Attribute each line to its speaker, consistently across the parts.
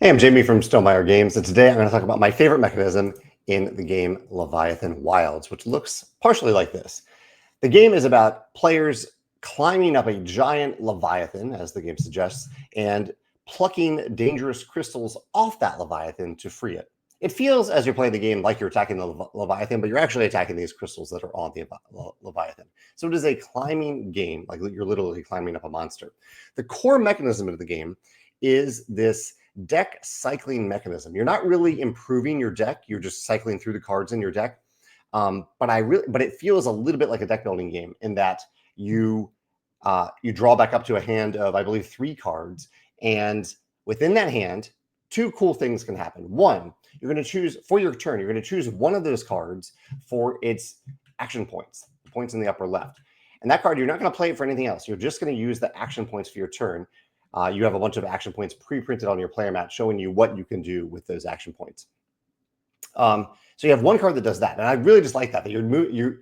Speaker 1: Hey, I'm Jamey from Stonemaier Games, and today I'm going to talk about my favorite mechanism in the game Leviathan Wilds, which looks partially like this. The game is about players climbing up a giant Leviathan, as the game suggests, and plucking dangerous crystals off that Leviathan to free it. It feels, as you're playing the game, like you're attacking the Leviathan, but you're actually attacking these crystals that are on the Leviathan. So it is a climbing game, like you're literally climbing up a monster. The core mechanism of the game is this deck cycling mechanism. You're not really improving your deck. You're just cycling through the cards in your deck. But it feels a little bit like a deck building game in that you draw back up to a hand of, I believe, 3 cards. And within that hand, 2 cool things can happen. One, you're going to choose for your turn, you're going to choose one of those cards for its action points, the points in the upper left. And that card, you're not going to play it for anything else. You're just going to use the action points for your turn. You have a bunch of action points pre-printed on your player mat showing you what you can do with those action points. So you have one card that does that, and I really just like that.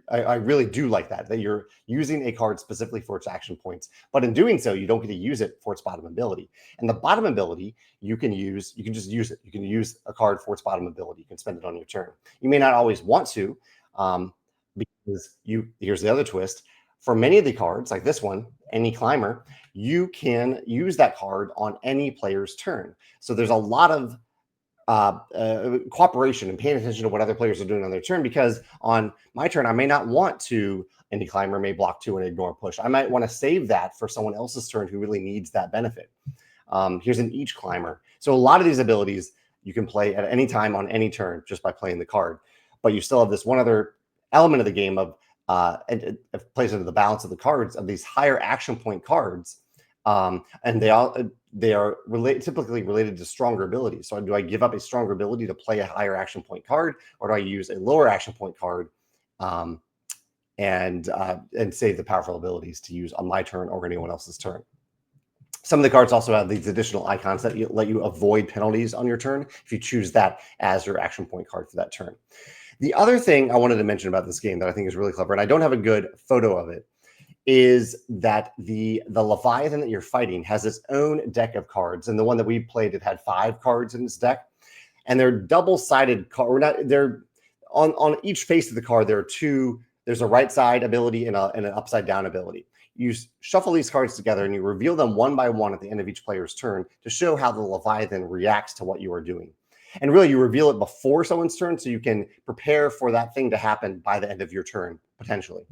Speaker 1: I really do like that you're using a card specifically for its action points, but in doing so, you don't get to use it for its bottom ability. And the bottom ability you can just use it. You can use a card for its bottom ability. You can spend it on your turn. You may not always want to, because here's the other twist. For many of the cards, like this one, any climber, you can use that card on any player's turn. So there's a lot of cooperation and paying attention to what other players are doing on their turn, because on my turn, I may not want to, any climber may block 2 and ignore push. I might want to save that for someone else's turn who really needs that benefit. Here's an each climber. So a lot of these abilities you can play at any time on any turn just by playing the card. But you still have this one other element of the game of it plays into the balance of the cards of these higher action point cards, and they are typically related to stronger abilities. So do I give up a stronger ability to play a higher action point card, or do I use a lower action point card and save the powerful abilities to use on my turn or anyone else's turn? Some of the cards also have these additional icons that let you avoid penalties on your turn if you choose that as your action point card for that turn. The other thing I wanted to mention about this game that I think is really clever, and I don't have a good photo of it, is that the Leviathan that you're fighting has its own deck of cards. And the one that we played, it had 5 cards in its deck. And they're double-sided cards. They're on each face of the card, there are 2. There's a right side ability and an upside down ability. You shuffle these cards together and you reveal them one by one at the end of each player's turn to show how the Leviathan reacts to what you are doing. And really, you reveal it before someone's turn so you can prepare for that thing to happen by the end of your turn, potentially.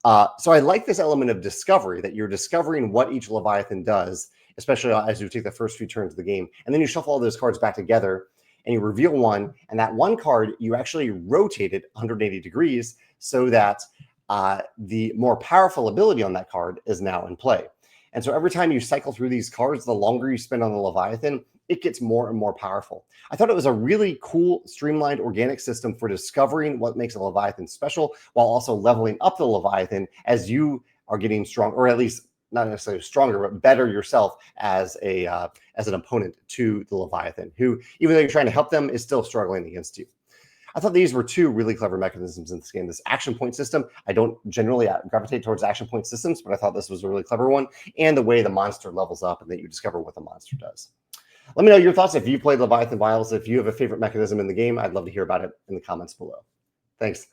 Speaker 1: So I like this element of discovery, that you're discovering what each Leviathan does, especially as you take the first few turns of the game. And then you shuffle all those cards back together and you reveal one. And that one card, you actually rotate it 180 degrees so that the more powerful ability on that card is now in play. And so every time you cycle through these cards, the longer you spend on the Leviathan, it gets more and more powerful. I thought it was a really cool, streamlined, organic system for discovering what makes a Leviathan special, while also leveling up the Leviathan as you are getting strong, or at least not necessarily stronger, but better yourself as an opponent to the Leviathan, who, even though you're trying to help them, is still struggling against you. I thought these were 2 really clever mechanisms in this game. This action point system, I don't generally gravitate towards action point systems, but I thought this was a really clever one, and the way the monster levels up and that you discover what the monster does. Let me know your thoughts if you played Leviathan Wilds. If you have a favorite mechanism in the game, I'd love to hear about it in the comments below. Thanks.